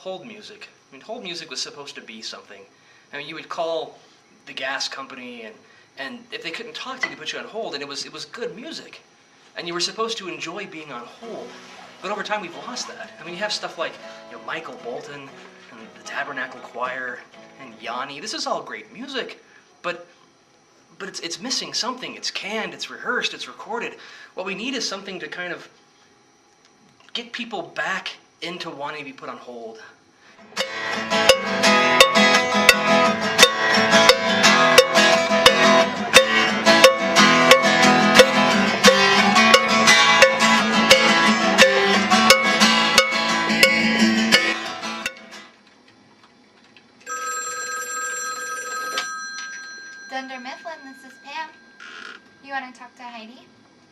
hold music. I mean, hold music was supposed to be something. I mean, you would call the gas company, and if they couldn't talk to you, they put you on hold, and it was good music. And you were supposed to enjoy being on hold. But over time, we've lost that. I mean, you have stuff like, Michael Bolton, and the Tabernacle Choir, and Yanni. This is all great music, but it's missing something. It's canned, it's rehearsed, it's recorded. What we need is something to kind of get people back into wanting to be put on hold. Dunder Mifflin, this is Pam. You want to talk to Heidi?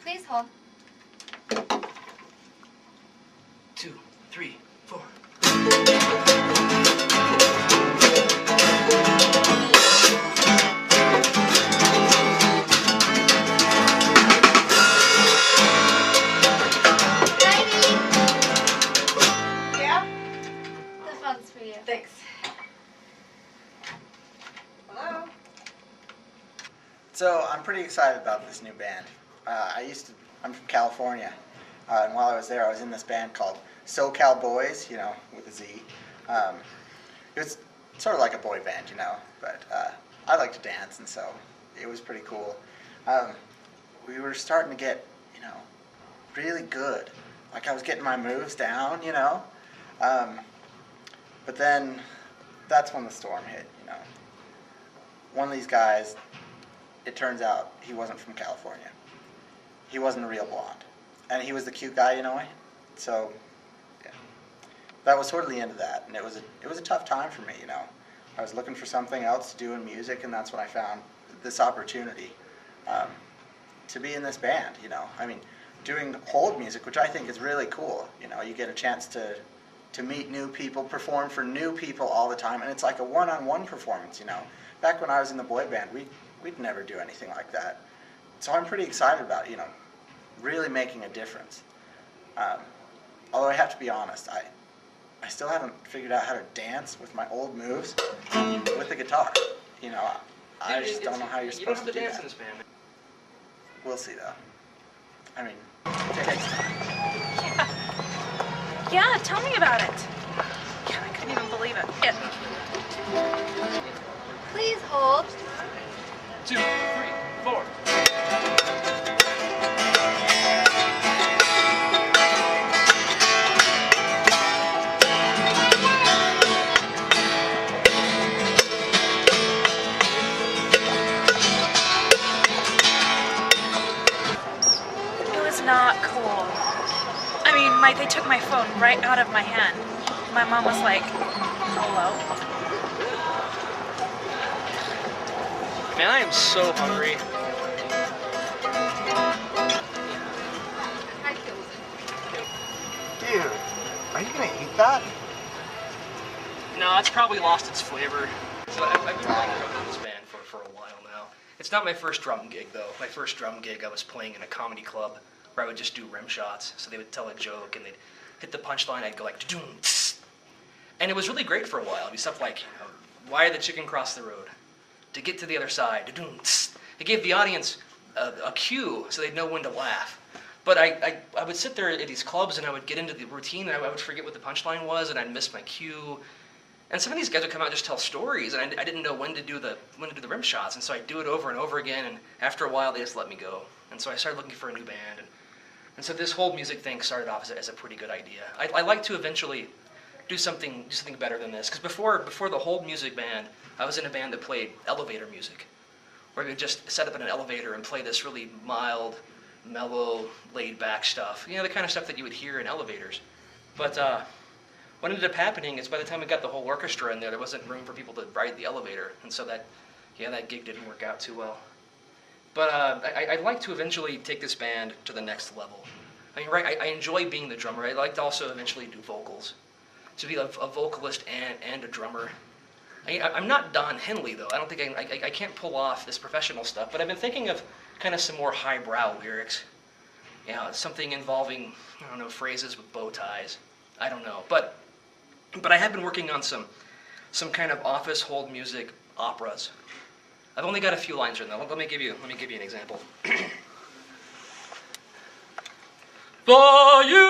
Please hold. 2, 3, 4. Heidi! Yeah? The phone's for you. Thanks. Hello? So I'm pretty excited about this new band. I'm from California, and while I was there, I was in this band called SoCal Boys, with a Z. It was sort of like a boy band, but I like to dance, and so it was pretty cool. We were starting to get, really good. Like I was getting my moves down, but then that's when the storm hit, One of these guys, it turns out he wasn't from California. He wasn't a real blonde. And he was the cute guy, So, yeah. That was sort of the end of that. And it was a tough time for me, I was looking for something else to do in music, and that's when I found this opportunity to be in this band, I mean, doing hold music, which I think is really cool. You get a chance to meet new people, perform for new people all the time, and it's like a one-on-one performance, Back when I was in the boy band, we'd never do anything like that. So I'm pretty excited about, really making a difference. Although I have to be honest, I still haven't figured out how to dance with my old moves with the guitar. I just don't know how you're supposed to do that. You don't have to dance in this band. We'll see, though. I mean, it takes time. Yeah, tell me about it. Yeah, I couldn't even believe it. Yeah. Please hold. 2, 3, 4. It was not cool. I mean, they took my phone right out of my hand. My mom was like, hello? Man, I am so hungry. Dude, are you going to eat that? No, it's probably lost its flavor. So I've been playing drums in this band for a while now. It's not my first drum gig, though. My first drum gig, I was playing in a comedy club where I would just do rim shots. So they would tell a joke, and they'd hit the punchline. I'd go like, da-doom, tss. And it was really great for a while. It'd be stuff like, why did the chicken cross the road? To get to the other side. Da-doom, tss. It gave the audience a cue so they'd know when to laugh. But I would sit there at these clubs, and I would get into the routine, and I would forget what the punchline was, and I'd miss my cue. And some of these guys would come out and just tell stories, and I didn't know when to do the rim shots, and so I'd do it over and over again, and after a while they just let me go. And so I started looking for a new band, and so this whole music thing started off as a pretty good idea. I'd like to eventually do something better than this, because before the whole music band, I was in a band that played elevator music, where we would just set up in an elevator and play this really mild, mellow, laid-back stuff. The kind of stuff that you would hear in elevators. But what ended up happening is by the time we got the whole orchestra in there, there wasn't room for people to ride the elevator, and so that gig didn't work out too well. But I'd like to eventually take this band to the next level. I mean, right? I enjoy being the drummer. I'd like to also eventually do vocals, to be a vocalist and a drummer. I'm not Don Henley, though. I don't think I can't pull off this professional stuff. But I've been thinking of kind of some more highbrow lyrics. Something involving, phrases with bow ties. I don't know. But But I have been working on some kind of office hold music operas. I've only got a few lines in though. Let me give you an example. For you,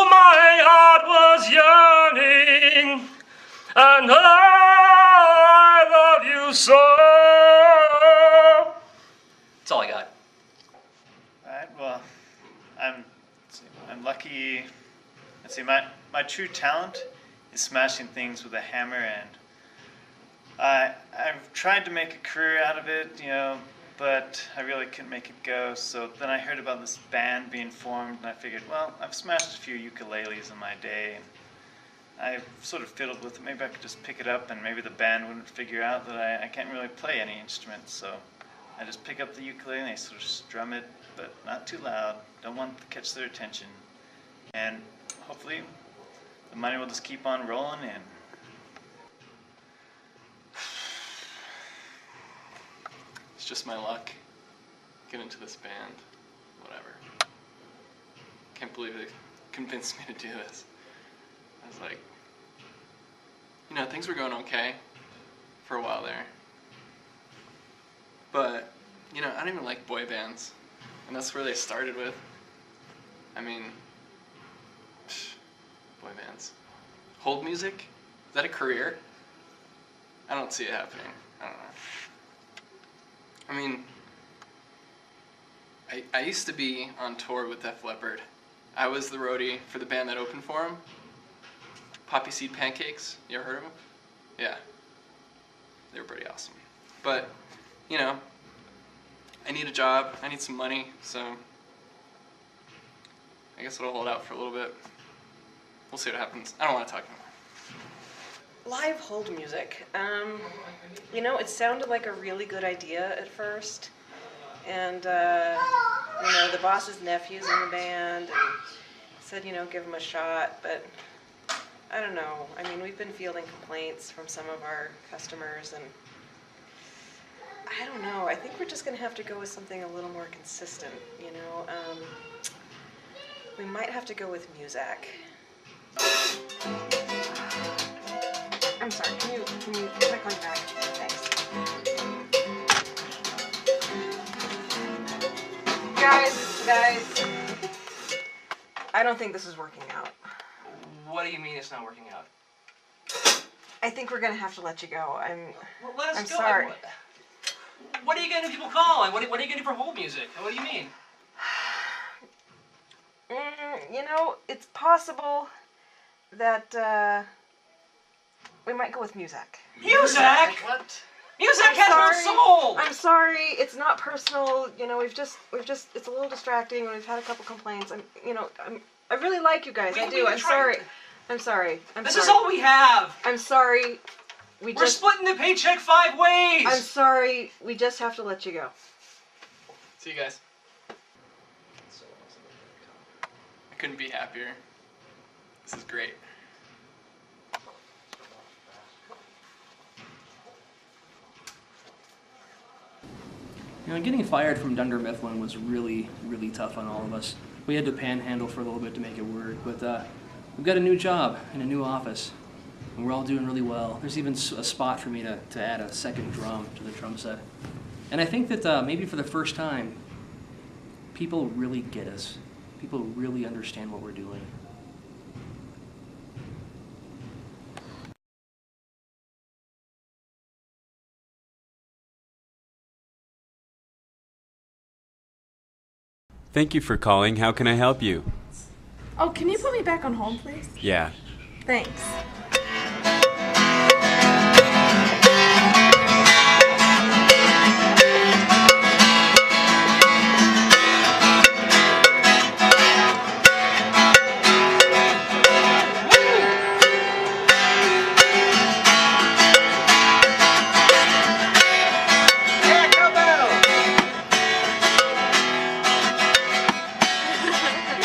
my heart was yearning, and I love you so. That's all I got. Alright, well, I'm lucky. Let's see, my true talent is smashing things with a hammer, and I've tried to make a career out of it, you know, but I really couldn't make it go. So then I heard about this band being formed, and I figured, well, I've smashed a few ukuleles in my day, and I've sort of fiddled with it. Maybe I could just pick it up, and maybe the band wouldn't figure out that I can't really play any instruments. So I just pick up the ukulele and I sort of strum it, but not too loud. Don't want to catch their attention. And hopefully the money will just keep on rolling in. It's just my luck. Get into this band. Whatever. Can't believe they convinced me to do this. I was like, you know, things were going okay for a while there. But, you know, I don't even like boy bands. And that's where they started with. I mean, boy bands. Hold music? Is that a career? I don't see it happening. I don't know. I mean, I used to be on tour with Def Leppard. I was the roadie for the band that opened for him. Poppy Seed Pancakes. You ever heard of them? Yeah. They were pretty awesome. But, you know, I need a job. I need some money, so I guess it'll hold out for a little bit. We'll see what happens. I don't want to talk anymore. Live hold music. You know, it sounded like a really good idea at first. And, you know, the boss's nephew's in the band and said, you know, give him a shot. But I don't know. I mean, we've been fielding complaints from some of our customers, and I don't know. I think we're just going to have to go with something a little more consistent, you know. We might have to go with Muzak. I'm sorry, can you click on back? Thanks. Guys, I don't think this is working out. What do you mean it's not working out? I think we're gonna have to let you go. Well, let us I'm go. sorry. What are you gonna do people call? What are you gonna do for hold music? What do you mean? You know, it's possible that we might go with Muzak. Muzak? What? Muzak has no soul! I'm sorry. It's not personal. You know, we've just. It's a little distracting, and we've had a couple complaints. I really like you guys. I do. I'm sorry. This is all we have. I'm sorry. We're splitting the paycheck 5 ways. I'm sorry. We just have to let you go. See you guys. I couldn't be happier. This is great. You know, getting fired from Dunder Mifflin was really, really tough on all of us. We had to panhandle for a little bit to make it work, but we've got a new job in a new office, and we're all doing really well. There's even a spot for me to add a second drum to the drum set. And I think that maybe for the first time, people really get us. People really understand what we're doing. Thank you for calling. How can I help you? Oh, can you put me back on hold, please? Yeah. Thanks.